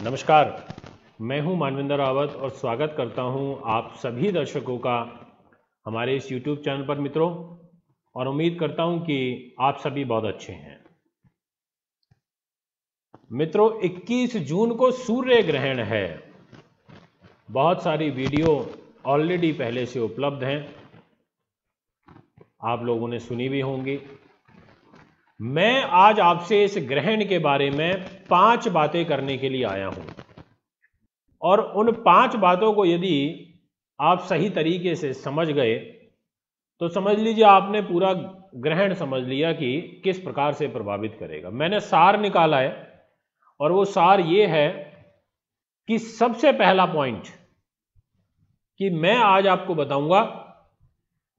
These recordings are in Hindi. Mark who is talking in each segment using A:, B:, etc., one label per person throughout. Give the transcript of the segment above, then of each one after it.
A: नमस्कार, मैं हूं मानविंदर रावत और स्वागत करता हूं आप सभी दर्शकों का हमारे इस YouTube चैनल पर मित्रों, और उम्मीद करता हूं कि आप सभी बहुत अच्छे हैं। मित्रों, 21 जून को सूर्य ग्रहण है। बहुत सारी वीडियो ऑलरेडी पहले से उपलब्ध हैं, आप लोगों ने सुनी भी होंगी। मैं आज आपसे इस ग्रहण के बारे में 5 बातें करने के लिए आया हूं, और उन 5 बातों को यदि आप सही तरीके से समझ गए तो समझ लीजिए आपने पूरा ग्रहण समझ लिया कि किस प्रकार से प्रभावित करेगा। मैंने सार निकाला है, और वो सार ये है कि सबसे पहला पॉइंट कि मैं आज आपको बताऊंगा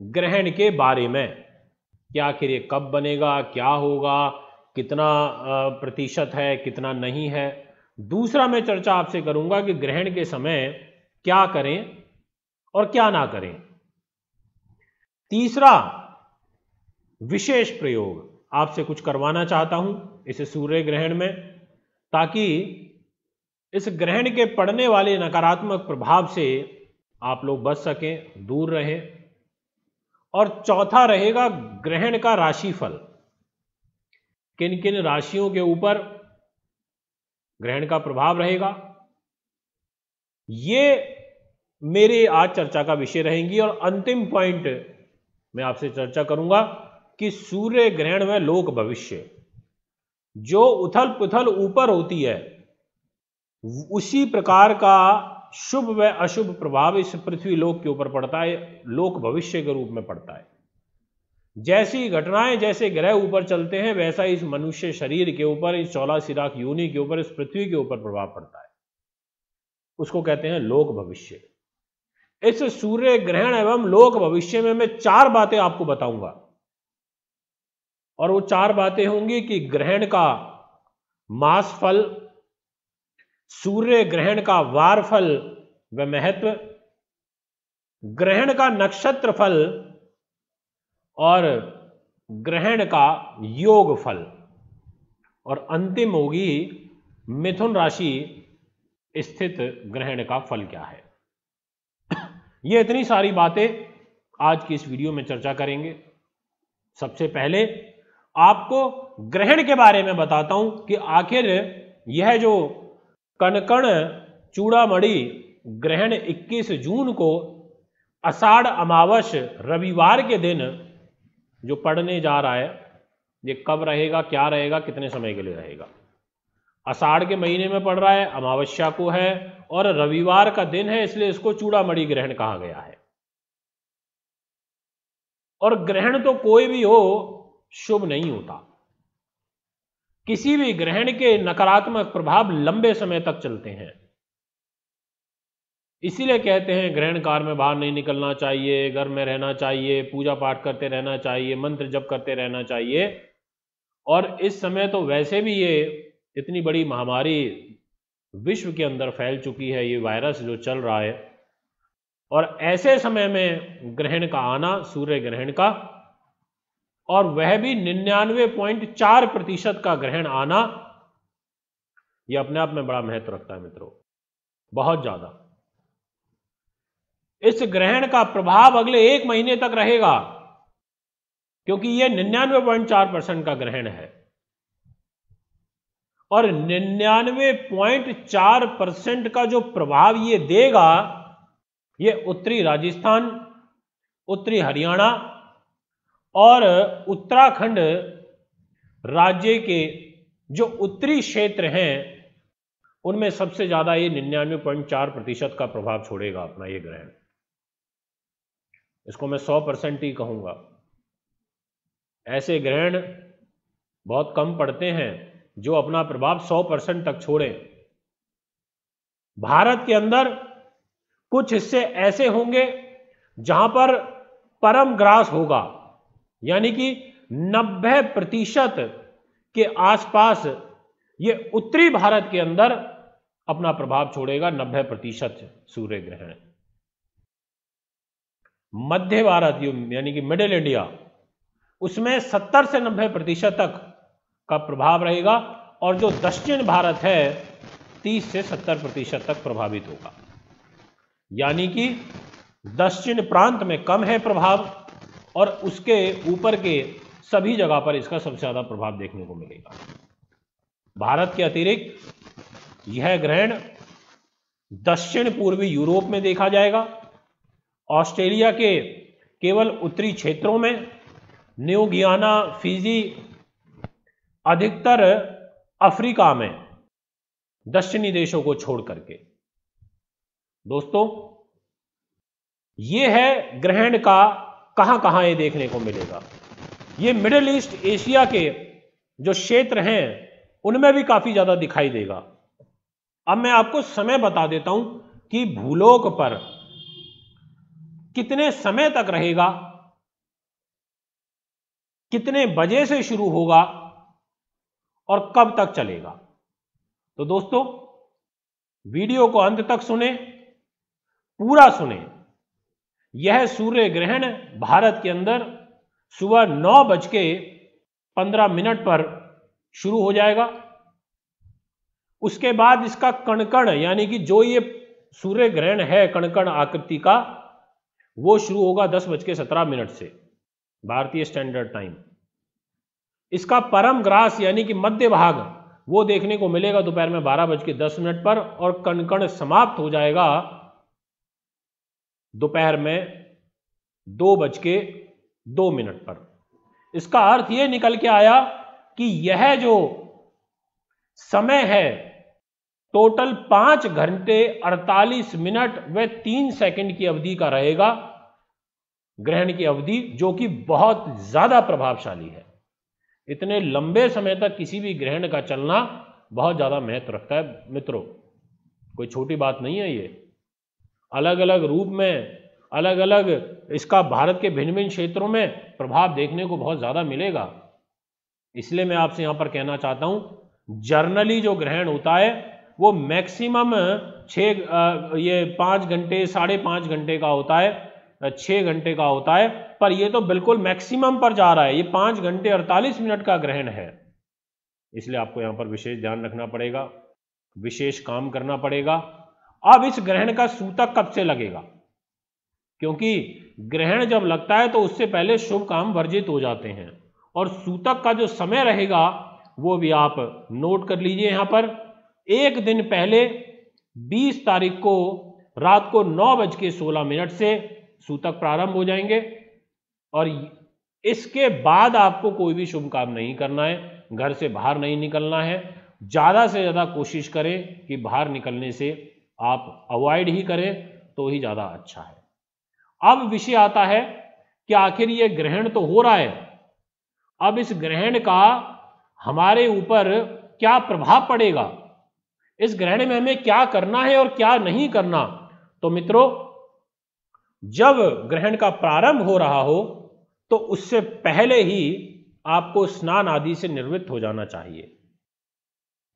A: ग्रहण के बारे में कि आखिर ये कब बनेगा, क्या होगा, कितना प्रतिशत है, कितना नहीं है। दूसरा, मैं चर्चा आपसे करूंगा कि ग्रहण के समय क्या करें और क्या ना करें। तीसरा, विशेष प्रयोग आपसे कुछ करवाना चाहता हूं इस सूर्य ग्रहण में, ताकि इस ग्रहण के पड़ने वाले नकारात्मक प्रभाव से आप लोग बच सकें, दूर रहें। और चौथा रहेगा ग्रहण का राशिफल, किन किन राशियों के ऊपर ग्रहण का प्रभाव रहेगा, ये मेरे आज चर्चा का विषय रहेंगी। और अंतिम पॉइंट मैं आपसे चर्चा करूंगा कि सूर्य ग्रहण में लोक भविष्य, जो उथल पुथल ऊपर होती है, उसी प्रकार का शुभ व अशुभ प्रभाव इस पृथ्वी लोक के ऊपर पड़ता है, लोक भविष्य के रूप में पड़ता है। जैसी घटनाएं, जैसे ग्रह ऊपर चलते हैं, वैसा इस मनुष्य शरीर के ऊपर, इस 14 सिराक योनि के ऊपर, इस पृथ्वी के ऊपर प्रभाव पड़ता है। उसको कहते हैं लोक भविष्य। इस सूर्य ग्रहण एवं लोक भविष्य में मैं 4 बातें आपको बताऊंगा, और वो 4 बातें होंगी कि ग्रहण का मास फल, सूर्य ग्रहण का वार फल व महत्व, ग्रहण का नक्षत्र फल, और ग्रहण का योग फल, और अंतिम होगी मिथुन राशि स्थित ग्रहण का फल क्या है। ये इतनी सारी बातें आज की इस वीडियो में चर्चा करेंगे। सबसे पहले आपको ग्रहण के बारे में बताता हूं कि आखिर यह जो कनकण चूड़ामणि ग्रहण 21 जून को आषाढ़ अमावस रविवार के दिन जो पड़ने जा रहा है, ये कब रहेगा, क्या रहेगा, कितने समय के लिए रहेगा। आषाढ़ के महीने में पड़ रहा है, अमावस्या को है, और रविवार का दिन है, इसलिए इसको चूड़ामणि ग्रहण कहा गया है। और ग्रहण तो कोई भी हो शुभ नहीं होता। किसी भी ग्रहण के नकारात्मक प्रभाव लंबे समय तक चलते हैं। इसीलिए कहते हैं ग्रहण काल में बाहर नहीं निकलना चाहिए, घर में रहना चाहिए, पूजा पाठ करते रहना चाहिए, मंत्र जप करते रहना चाहिए। और इस समय तो वैसे भी ये इतनी बड़ी महामारी विश्व के अंदर फैल चुकी है, ये वायरस जो चल रहा है, और ऐसे समय में ग्रहण का आना, सूर्य ग्रहण का, और वह भी 99.4% का ग्रहण आना, यह अपने आप में बड़ा महत्व रखता है मित्रों, बहुत ज्यादा। इस ग्रहण का प्रभाव अगले 1 महीने तक रहेगा, क्योंकि यह 99.4% का ग्रहण है। और 99.4% का जो प्रभाव ये देगा, ये उत्तरी राजस्थान, उत्तरी हरियाणा और उत्तराखंड राज्य के जो उत्तरी क्षेत्र हैं, उनमें सबसे ज्यादा ये 99.4% का प्रभाव छोड़ेगा अपना ये ग्रहण। इसको मैं 100% ही कहूंगा। ऐसे ग्रहण बहुत कम पड़ते हैं जो अपना प्रभाव 100% तक छोड़ें। भारत के अंदर कुछ हिस्से ऐसे होंगे जहां पर परम ग्रास होगा, यानी कि 90% के आसपास ये उत्तरी भारत के अंदर अपना प्रभाव छोड़ेगा। 90% सूर्य ग्रहण। मध्य भारत यानी कि मिडिल इंडिया, उसमें 70 से 90% तक का प्रभाव रहेगा। और जो दक्षिण भारत है 30 से 70% तक प्रभावित होगा, यानी कि दक्षिण प्रांत में कम है प्रभाव और उसके ऊपर के सभी जगह पर इसका सबसे ज्यादा प्रभाव देखने को मिलेगा। भारत के अतिरिक्त यह ग्रहण दक्षिण पूर्वी यूरोप में देखा जाएगा, ऑस्ट्रेलिया के केवल उत्तरी क्षेत्रों में, न्यू गियाना, फिजी, अधिकतर अफ्रीका में, दक्षिणी देशों को छोड़ करके। दोस्तों, यह है ग्रहण का कहां कहां ये देखने को मिलेगा। ये मिडिल ईस्ट एशिया के जो क्षेत्र हैं उनमें भी काफी ज्यादा दिखाई देगा। अब मैं आपको समय बता देता हूं कि भूलोक पर कितने समय तक रहेगा, कितने बजे से शुरू होगा और कब तक चलेगा। तो दोस्तों, वीडियो को अंत तक सुने, पूरा सुने। यह सूर्य ग्रहण भारत के अंदर सुबह 9:15 पर शुरू हो जाएगा। उसके बाद इसका कणकण, यानी कि जो ये सूर्य ग्रहण है कणकण आकृति का, वो शुरू होगा 10:17 से भारतीय स्टैंडर्ड टाइम। इसका परम ग्रास यानी कि मध्य भाग वो देखने को मिलेगा दोपहर में 12:10 पर और कणकण समाप्त हो जाएगा दोपहर में 2:02 पर। इसका अर्थ यह निकल के आया कि यह जो समय है टोटल 5 घंटे 48 मिनट व 3 सेकंड की अवधि का रहेगा, ग्रहण की अवधि, जो कि बहुत ज्यादा प्रभावशाली है। इतने लंबे समय तक किसी भी ग्रहण का चलना बहुत ज्यादा महत्व रखता है मित्रों, कोई छोटी बात नहीं है। ये अलग अलग रूप में, अलग अलग इसका भारत के भिन्न भिन्न क्षेत्रों में प्रभाव देखने को बहुत ज्यादा मिलेगा। इसलिए मैं आपसे यहां पर कहना चाहता हूं, जर्नली जो ग्रहण होता है वो मैक्सिमम 5 घंटे 5.5 घंटे का होता है, 6 घंटे का होता है, पर ये तो बिल्कुल मैक्सिमम पर जा रहा है। ये 5 घंटे 48 मिनट का ग्रहण है। इसलिए आपको यहां पर विशेष ध्यान रखना पड़ेगा, विशेष काम करना पड़ेगा। अब इस ग्रहण का सूतक कब से लगेगा, क्योंकि ग्रहण जब लगता है तो उससे पहले शुभ काम वर्जित हो जाते हैं, और सूतक का जो समय रहेगा वो भी आप नोट कर लीजिए। यहां पर एक दिन पहले 20 तारीख को रात को 9:16 से सूतक प्रारंभ हो जाएंगे, और इसके बाद आपको कोई भी शुभ काम नहीं करना है, घर से बाहर नहीं निकलना है। ज्यादा से ज्यादा कोशिश करें कि बाहर निकलने से आप अवॉइड ही करें तो ही ज्यादा अच्छा है। अब विषय आता है कि आखिर ये ग्रहण तो हो रहा है, अब इस ग्रहण का हमारे ऊपर क्या प्रभाव पड़ेगा, इस ग्रहण में हमें क्या करना है और क्या नहीं करना। तो मित्रों, जब ग्रहण का प्रारंभ हो रहा हो तो उससे पहले ही आपको स्नान आदि से निवृत्त हो जाना चाहिए,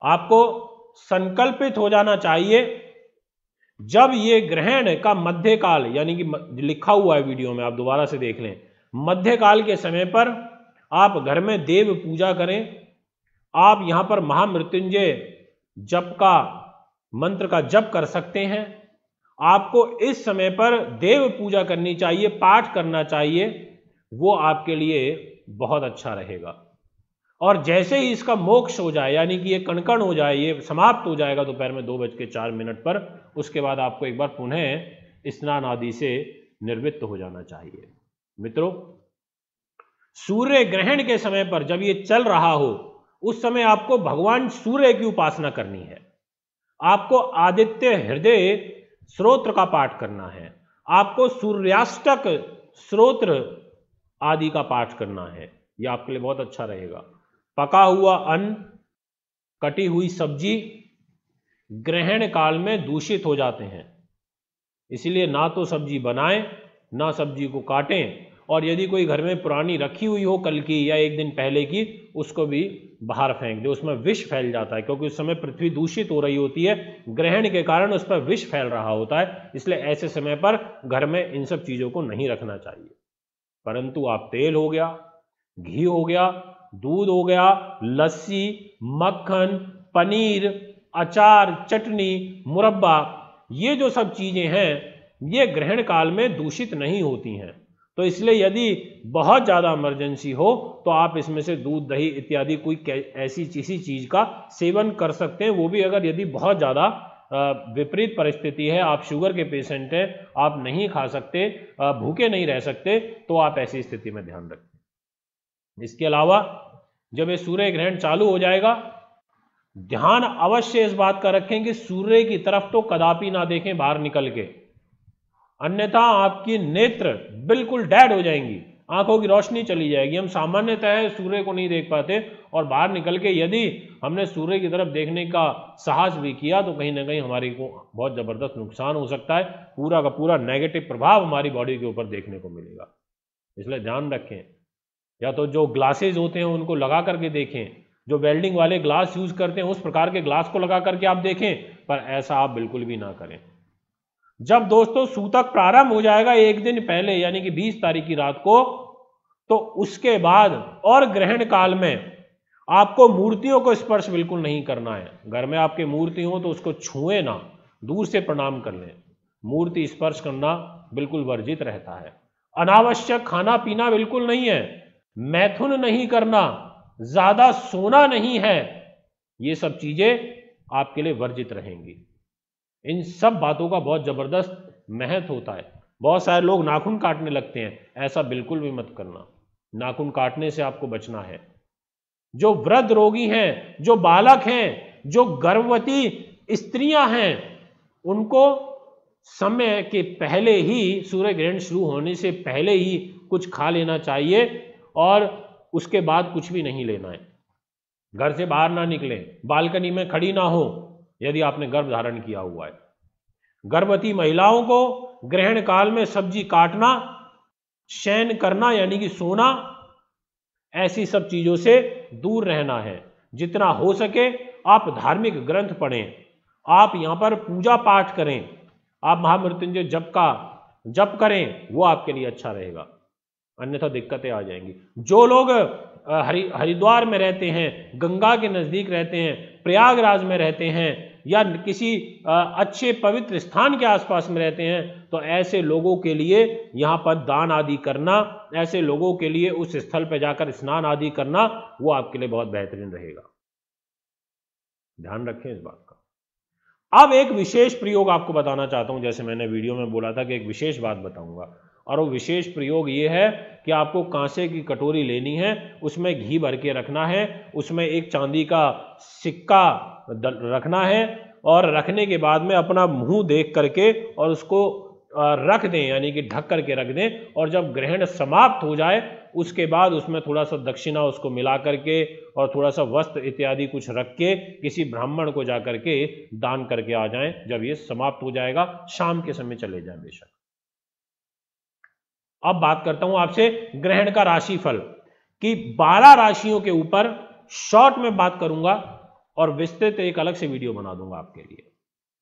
A: आपको संकल्पित हो जाना चाहिए। जब ये ग्रहण का मध्यकाल, यानी कि लिखा हुआ है वीडियो में, आप दोबारा से देख लें, मध्यकाल के समय पर आप घर में देव पूजा करें। आप यहां पर महामृत्युंजय जप का मंत्र का जप कर सकते हैं। आपको इस समय पर देव पूजा करनी चाहिए, पाठ करना चाहिए, वो आपके लिए बहुत अच्छा रहेगा। और जैसे ही इसका मोक्ष हो जाए, यानी कि ये कणकण हो जाए, ये समाप्त हो जाएगा दोपहर में 2:04 पर, उसके बाद आपको एक बार पुनः स्नान आदि से निवृत्त हो जाना चाहिए। मित्रों, सूर्य ग्रहण के समय पर जब ये चल रहा हो, उस समय आपको भगवान सूर्य की उपासना करनी है, आपको आदित्य हृदय स्तोत्र का पाठ करना है, आपको सूर्याष्टक स्तोत्र आदि का पाठ करना है। यह आपके लिए बहुत अच्छा रहेगा। पका हुआ अन्न, कटी हुई सब्जी ग्रहण काल में दूषित हो जाते हैं, इसलिए ना तो सब्जी बनाएं, ना सब्जी को काटें, और यदि कोई घर में पुरानी रखी हुई हो कल की या एक दिन पहले की, उसको भी बाहर फेंक दे, उसमें विष फैल जाता है, क्योंकि उस समय पृथ्वी दूषित हो रही होती है, ग्रहण के कारण उस पर विष फैल रहा होता है। इसलिए ऐसे समय पर घर में इन सब चीजों को नहीं रखना चाहिए। परंतु आप तेल हो गया, घी हो गया, दूध हो गया, लस्सी, मक्खन, पनीर, अचार, चटनी, मुरब्बा, ये जो सब चीजें हैं ये ग्रहण काल में दूषित नहीं होती हैं। तो इसलिए यदि बहुत ज़्यादा इमरजेंसी हो तो आप इसमें से दूध, दही इत्यादि कोई ऐसी किसी चीज़ का सेवन कर सकते हैं। वो भी अगर यदि बहुत ज़्यादा विपरीत परिस्थिति है, आप शुगर के पेशेंट हैं, आप नहीं खा सकते, भूखे नहीं रह सकते, तो आप ऐसी स्थिति में ध्यान रखें। इसके अलावा जब ये सूर्य ग्रहण चालू हो जाएगा, ध्यान अवश्य इस बात का रखें कि सूर्य की तरफ तो कदापि ना देखें बाहर निकल के, अन्यथा आपकी नेत्र बिल्कुल डेड हो जाएंगी, आंखों की रोशनी चली जाएगी। हम सामान्यतः सूर्य को नहीं देख पाते और बाहर निकल के यदि हमने सूर्य की तरफ देखने का साहस भी किया तो कहीं ना कहीं हमारी को बहुत जबरदस्त नुकसान हो सकता है, पूरा का पूरा नेगेटिव प्रभाव हमारी बॉडी के ऊपर देखने को मिलेगा। इसलिए ध्यान रखें, या तो जो ग्लासेज होते हैं उनको लगा करके देखें, जो वेल्डिंग वाले ग्लास यूज करते हैं उस प्रकार के ग्लास को लगा करके आप देखें, पर ऐसा आप बिल्कुल भी ना करें। जब दोस्तों सूतक प्रारंभ हो जाएगा एक दिन पहले यानी कि 20 तारीख की रात को, तो उसके बाद और ग्रहण काल में आपको मूर्तियों को स्पर्श बिल्कुल नहीं करना है। घर में आपके मूर्ति हो तो उसको छुए ना, दूर से प्रणाम कर लें। मूर्ति स्पर्श करना बिल्कुल वर्जित रहता है। अनावश्यक खाना पीना बिल्कुल नहीं है, मैथुन नहीं करना, ज्यादा सोना नहीं है, ये सब चीजें आपके लिए वर्जित रहेंगी। इन सब बातों का बहुत जबरदस्त महत्व होता है। बहुत सारे लोग नाखून काटने लगते हैं, ऐसा बिल्कुल भी मत करना, नाखून काटने से आपको बचना है। जो वृद्ध रोगी हैं, जो बालक हैं, जो गर्भवती स्त्रियां हैं, उनको समय के पहले ही, सूर्य ग्रहण शुरू होने से पहले ही कुछ खा लेना चाहिए और उसके बाद कुछ भी नहीं लेना है। घर से बाहर ना निकलें, बालकनी में खड़ी ना हो यदि आपने गर्भ धारण किया हुआ है। गर्भवती महिलाओं को ग्रहण काल में सब्जी काटना, शयन करना यानी कि सोना, ऐसी सब चीजों से दूर रहना है। जितना हो सके आप धार्मिक ग्रंथ पढ़ें, आप यहां पर पूजा पाठ करें, आप महामृत्युंजय जप का जप करें, वो आपके लिए अच्छा रहेगा, अन्यथा दिक्कतें आ जाएंगी। जो लोग हरिद्वार में रहते हैं, गंगा के नजदीक रहते हैं, प्रयागराज में रहते हैं या किसी अच्छे पवित्र स्थान के आसपास में रहते हैं, तो ऐसे लोगों के लिए यहाँ पर दान आदि करना, ऐसे लोगों के लिए उस स्थल पर जाकर स्नान आदि करना, वो आपके लिए बहुत बेहतरीन रहेगा। ध्यान रखें इस बात का। अब एक विशेष प्रयोग आपको बताना चाहता हूं, जैसे मैंने वीडियो में बोला था कि एक विशेष बात बताऊंगा, और वो विशेष प्रयोग ये है कि आपको कांसे की कटोरी लेनी है, उसमें घी भर के रखना है, उसमें एक चांदी का सिक्का रखना है और रखने के बाद में अपना मुंह देख करके और उसको रख दें, यानी कि ढक करके रख दें। और जब ग्रहण समाप्त हो जाए उसके बाद उसमें थोड़ा सा दक्षिणा उसको मिला करके और थोड़ा सा वस्त्र इत्यादि कुछ रख के किसी ब्राह्मण को जा करके दान करके आ जाएं। जब ये समाप्त हो जाएगा, शाम के समय चले जाएं बेशक। अब बात करता हूं आपसे ग्रहण का राशिफल कि 12 राशियों के ऊपर शॉर्ट में बात करूंगा और विस्तृत एक अलग से वीडियो बना दूंगा आपके लिए।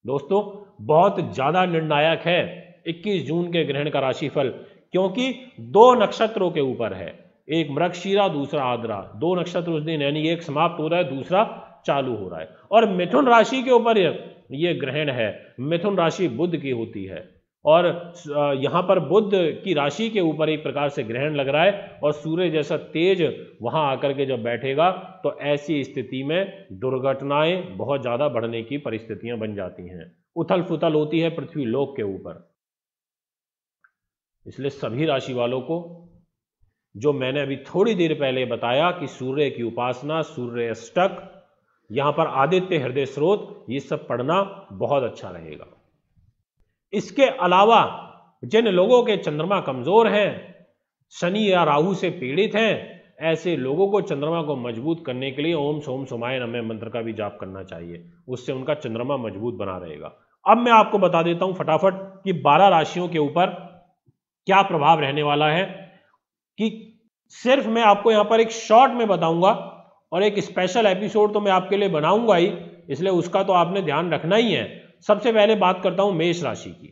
A: दोस्तों बहुत ज्यादा निर्णायक है 21 जून के ग्रहण का राशिफल, क्योंकि 2 नक्षत्रों के ऊपर है, एक मृगशिरा दूसरा आद्रा, 2 नक्षत्र उस दिन, यानी एक समाप्त हो रहा है दूसरा चालू हो रहा है। और मिथुन राशि के ऊपर ये ग्रहण है। मिथुन राशि बुध की होती है और यहां पर बुध की राशि के ऊपर एक प्रकार से ग्रहण लग रहा है और सूर्य जैसा तेज वहां आकर के जब बैठेगा तो ऐसी स्थिति में दुर्घटनाएं बहुत ज्यादा बढ़ने की परिस्थितियां बन जाती हैं, उथल पुथल होती है पृथ्वी लोक के ऊपर। इसलिए सभी राशि वालों को, जो मैंने अभी थोड़ी देर पहले बताया कि सूर्य की उपासना, सूर्य अष्टक, यहां पर आदित्य हृदय स्रोत, ये सब पढ़ना बहुत अच्छा रहेगा। इसके अलावा जिन लोगों के चंद्रमा कमजोर हैं, शनि या राहु से पीड़ित हैं, ऐसे लोगों को चंद्रमा को मजबूत करने के लिए ओम सोम सोमाय नमः मंत्र का भी जाप करना चाहिए, उससे उनका चंद्रमा मजबूत बना रहेगा। अब मैं आपको बता देता हूं फटाफट कि 12 राशियों के ऊपर क्या प्रभाव रहने वाला है, कि सिर्फ मैं आपको यहां पर एक शॉर्ट में बताऊंगा और एक स्पेशल एपिसोड तो मैं आपके लिए बनाऊंगा ही, इसलिए उसका तो आपने ध्यान रखना ही है। सबसे पहले बात करता हूं मेष राशि की।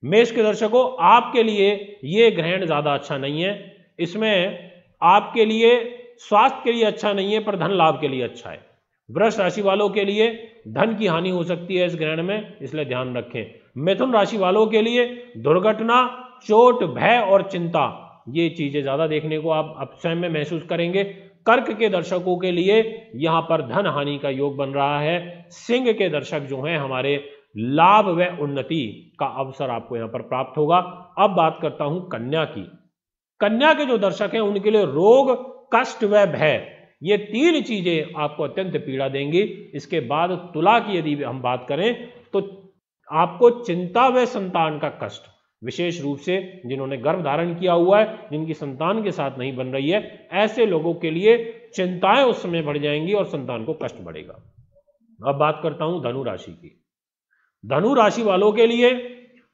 A: मेष के दर्शकों, आपके लिए यह ग्रहण ज्यादा अच्छा नहीं है। इसमें आपके लिए स्वास्थ्य के लिए अच्छा नहीं है, पर धन लाभ के लिए अच्छा है। वृष राशि वालों के लिए धन की हानि हो सकती है इस ग्रहण में, इसलिए ध्यान रखें। मिथुन राशि वालों के लिए दुर्घटना, चोट, भय और चिंता, ये चीजें ज्यादा देखने को आप स्वयं में महसूस करेंगे। कर्क के दर्शकों के लिए यहां पर धन हानि का योग बन रहा है। सिंह के दर्शक जो हैं हमारे, लाभ व उन्नति का अवसर आपको यहां पर प्राप्त होगा। अब बात करता हूं कन्या की। कन्या के जो दर्शक हैं उनके लिए रोग, कष्ट व भय, ये तीन चीजें आपको अत्यंत पीड़ा देंगी। इसके बाद तुला की यदि हम बात करें तो आपको चिंता व संतान का कष्ट, विशेष रूप से जिन्होंने गर्भ धारण किया हुआ है, जिनकी संतान के साथ नहीं बन रही है, ऐसे लोगों के लिए चिंताएं उस समय बढ़ जाएंगी और संतान को कष्ट बढ़ेगा। अब बात करता हूं धनु राशि की। धनु राशि वालों के लिए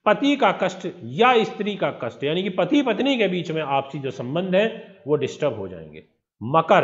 A: पति का कष्ट या स्त्री का कष्ट, यानी कि पति पत्नी के बीच में आपसी जो संबंध है वो डिस्टर्ब हो जाएंगे। मकर,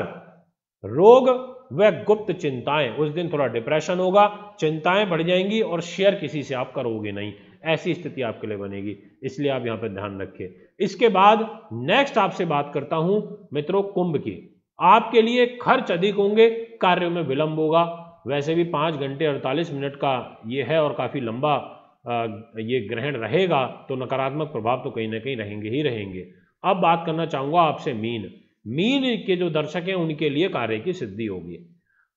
A: रोग व गुप्त चिंताएं, उस दिन थोड़ा डिप्रेशन होगा, चिंताएं बढ़ जाएंगी और शेयर किसी से आप करोगे नहीं, ऐसी स्थिति आपके लिए बनेगी, इसलिए आप यहां पर ध्यान रखें। इसके बाद नेक्स्ट आपसे बात करता हूं मित्रों कुंभ की। आपके लिए खर्च अधिक होंगे, कार्यों में विलंब होगा। वैसे भी 5 घंटे 48 मिनट का ये है और काफी लंबा ये ग्रहण रहेगा, तो नकारात्मक प्रभाव तो कहीं ना कहीं रहेंगे ही रहेंगे। अब बात करना चाहूंगा आपसे मीन। मीन के जो दर्शक हैं उनके लिए कार्य की सिद्धि होगी।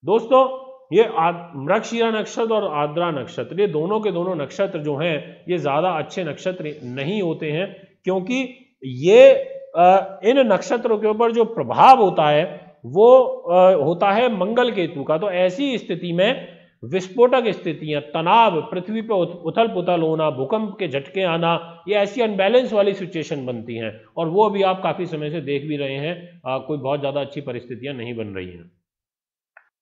A: दोस्तों, ये मृगशिरा नक्षत्र और आर्द्रा नक्षत्र, ये दोनों के दोनों नक्षत्र जो हैं ये ज्यादा अच्छे नक्षत्र नहीं होते हैं, क्योंकि ये इन नक्षत्रों के ऊपर जो प्रभाव होता है वो होता है मंगल केतु का। तो ऐसी स्थिति में विस्फोटक स्थितियां, तनाव, पृथ्वी पर उथल पुथल होना, भूकंप के झटके आना, ये ऐसी अनबैलेंस वाली सिचुएशन बनती हैं, और वो भी आप काफी समय से देख भी रहे हैं। कोई बहुत ज्यादा अच्छी परिस्थितियां नहीं बन रही हैं।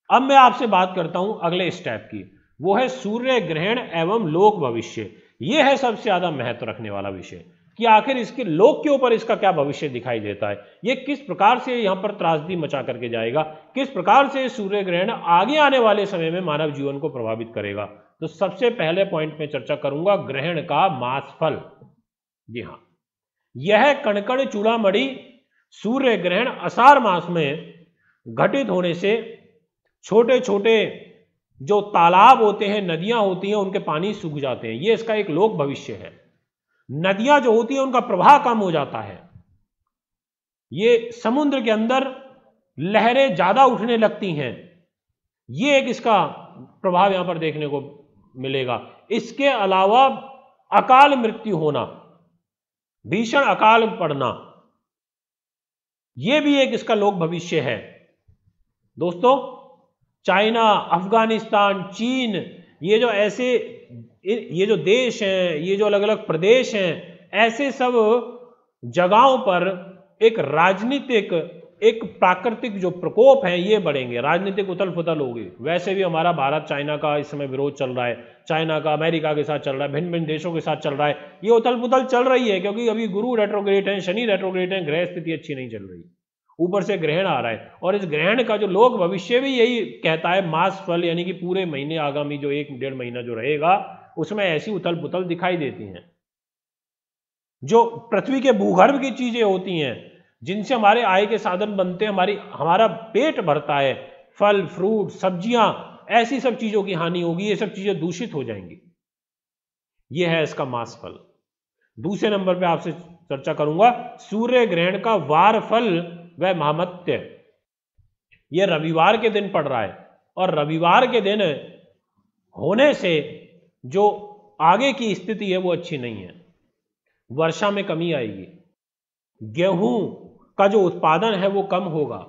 A: अब मैं आपसे बात करता हूं अगले स्टेप की, वो है सूर्य ग्रहण एवं लोक भविष्य। ये है सबसे ज्यादा महत्व रखने वाला विषय कि आखिर इसके लोक के ऊपर इसका क्या भविष्य दिखाई देता है, ये किस प्रकार से यहां पर त्रासदी मचा करके जाएगा, किस प्रकार से सूर्य ग्रहण आगे आने वाले समय में मानव जीवन को प्रभावित करेगा। तो सबसे पहले पॉइंट में चर्चा करूंगा ग्रहण का मासफल। जी हां, यह कणकण चूड़ामणि सूर्य ग्रहण आषाढ़ मास में घटित होने से छोटे छोटे जो तालाब होते हैं, नदियां होती हैं, उनके पानी सूख जाते हैं। ये इसका एक लोक भविष्य है। नदियां जो होती हैं उनका प्रवाह कम हो जाता है, ये समुद्र के अंदर लहरें ज्यादा उठने लगती हैं, ये एक इसका प्रभाव यहां पर देखने को मिलेगा। इसके अलावा अकाल मृत्यु होना, भीषण अकाल पड़ना, यह भी एक इसका लोक भविष्य है। दोस्तों, चाइना, अफगानिस्तान, चीन, ये जो देश हैं, ये जो अलग अलग प्रदेश हैं, ऐसे सब जगहों पर एक राजनीतिक, एक प्राकृतिक जो प्रकोप है ये बढ़ेंगे, राजनीतिक उथल पुथल होगी। वैसे भी हमारा भारत चाइना का इस समय विरोध चल रहा है, चाइना का अमेरिका के साथ चल रहा है, भिन्न भिन्न देशों के साथ चल रहा है, ये उथल पुथल चल रही है क्योंकि अभी गुरु रेट्रोग्रेड है, शनि रेट्रोग्रेड है, ग्रह स्थिति अच्छी नहीं चल रही, ऊपर से ग्रहण आ रहा है। और इस ग्रहण का जो लोक भविष्य भी यही कहता है, मास फल, यानी कि पूरे महीने, आगामी जो 1-1.5 महीना जो रहेगा उसमें ऐसी उथल पुथल दिखाई देती हैं। जो पृथ्वी के भूगर्भ की चीजें होती हैं, जिनसे हमारे आय के साधन बनते हैं, हमारा पेट भरता है, फल फ्रूट सब्जियां, ऐसी सब चीजों की हानि होगी, ये सब चीजें दूषित हो जाएंगी। यह है इसका मास फल। दूसरे नंबर पे आपसे चर्चा करूंगा सूर्य ग्रहण का वार फल व महामत्य। यह रविवार के दिन पड़ रहा है, और रविवार के दिन होने से जो आगे की स्थिति है वो अच्छी नहीं है। वर्षा में कमी आएगी, गेहूं का जो उत्पादन है वो कम होगा।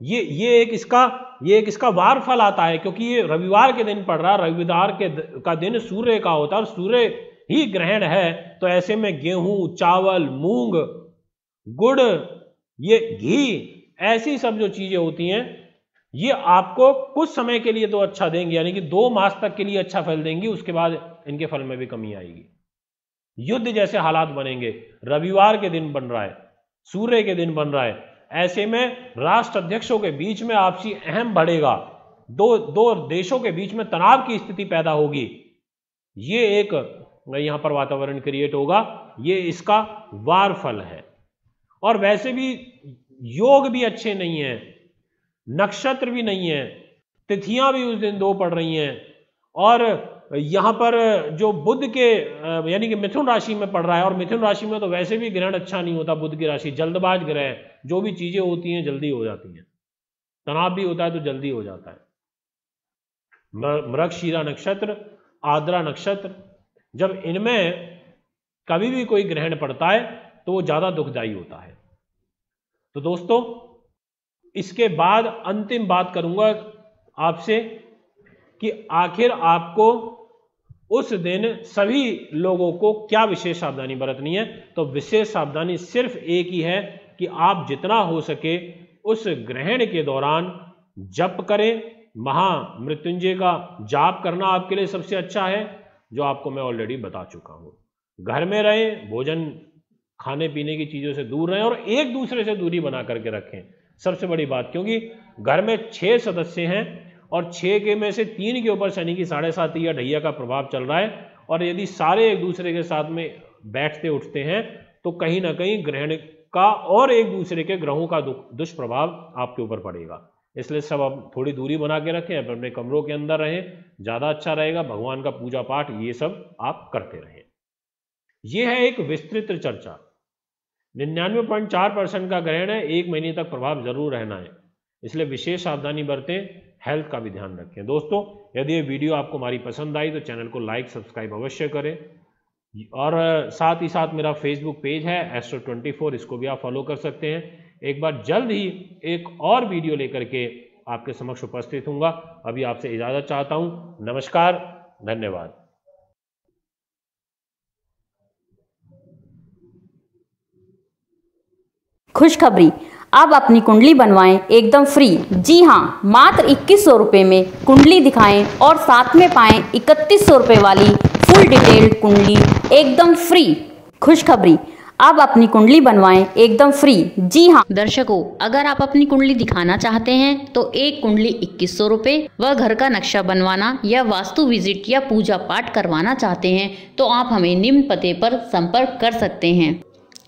A: ये एक इसका वार फल आता है, क्योंकि ये रविवार के दिन पड़ रहा है, रविवार का दिन सूर्य का होता है और सूर्य ही ग्रहण है। तो ऐसे में गेहूं, चावल, मूंग, गुड़, ये घी, ऐसी सब जो चीजें होती हैं ये आपको कुछ समय के लिए तो अच्छा देंगे, यानी कि 2 मास तक के लिए अच्छा फल देंगी, उसके बाद इनके फल में भी कमी आएगी। युद्ध जैसे हालात बनेंगे, रविवार के दिन बन रहा है, सूर्य के दिन बन रहा है, ऐसे में राष्ट्र अध्यक्षों के बीच में आपसी अहम बढ़ेगा, दो देशों के बीच में तनाव की स्थिति पैदा होगी। ये एक यहां पर वातावरण क्रिएट होगा, ये इसका वार फल है। और वैसे भी योग भी अच्छे नहीं है, नक्षत्र भी नहीं है, तिथियां भी उस दिन 2 पड़ रही हैं, और यहाँ पर जो बुध के यानी कि मिथुन राशि में पड़ रहा है, और मिथुन राशि में तो वैसे भी ग्रहण अच्छा नहीं होता, बुध की राशि जल्दबाज ग्रह है, जो भी चीजें होती हैं जल्दी हो जाती हैं, तनाव भी होता है तो जल्दी हो जाता है। मृगशीरा नक्षत्र, आद्रा नक्षत्र, जब इनमें कभी भी कोई ग्रहण पड़ता है तो वो ज्यादा दुखदायी होता है। तो दोस्तों, इसके बाद अंतिम बात करूंगा आपसे कि आखिर आपको उस दिन सभी लोगों को क्या विशेष सावधानी बरतनी है। तो विशेष सावधानी सिर्फ एक ही है कि आप जितना हो सके उस ग्रहण के दौरान जप करें, महामृत्युंजय का जाप करना आपके लिए सबसे अच्छा है, जो आपको मैं ऑलरेडी बता चुका हूं। घर में रहें, भोजन खाने पीने की चीजों से दूर रहें और एक दूसरे से दूरी बना करके रखें, सबसे बड़ी बात, क्योंकि घर में 6 सदस्य हैं और 6 के में से 3 के ऊपर शनि की 7.5 या ढैया का प्रभाव चल रहा है, और यदि सारे एक दूसरे के साथ में बैठते उठते हैं तो कहीं ना कहीं ग्रहण का और एक दूसरे के ग्रहों का दुष्प्रभाव आपके ऊपर पड़ेगा। इसलिए सब आप थोड़ी दूरी बना के रखें, अपने कमरों के अंदर रहें, ज़्यादा अच्छा रहेगा। भगवान का पूजा पाठ ये सब आप करते रहें। ये है एक विस्तृत चर्चा। 99.4% का ग्रहण है, 1 महीने तक प्रभाव जरूर रहना है, इसलिए विशेष सावधानी बरतें, हेल्थ का भी ध्यान रखें। दोस्तों, यदि ये वीडियो आपको हमारी पसंद आई तो चैनल को लाइक सब्सक्राइब अवश्य करें, और साथ ही साथ मेरा फेसबुक पेज है Astro24, इसको भी आप फॉलो कर सकते हैं। एक बार जल्द ही एक और वीडियो लेकर के आपके समक्ष उपस्थित हूँगा। अभी आपसे इजाज़त चाहता हूँ। नमस्कार, धन्यवाद।
B: खुशखबरी, अब अपनी कुंडली बनवाएं एकदम फ्री। जी हाँ, मात्र 2100 रुपये में कुंडली दिखाएं और साथ में पाएं 3100 रुपये वाली फुल डिटेल्ड कुंडली एकदम फ्री। खुशखबरी, अब अपनी कुंडली बनवाएं एकदम फ्री। जी हाँ दर्शकों, अगर आप अपनी कुंडली दिखाना चाहते हैं तो एक कुंडली 2100 रुपये व घर का नक्शा बनवाना या वास्तु विजिट या पूजा पाठ करवाना चाहते हैं तो आप हमें निम्न पते पर संपर्क कर सकते हैं।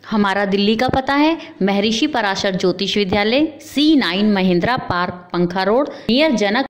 B: हमारा दिल्ली का पता है महर्षि पराशर ज्योतिष विद्यालय, C9 महिंद्रा पार्क, पंखा रोड, नियर जनक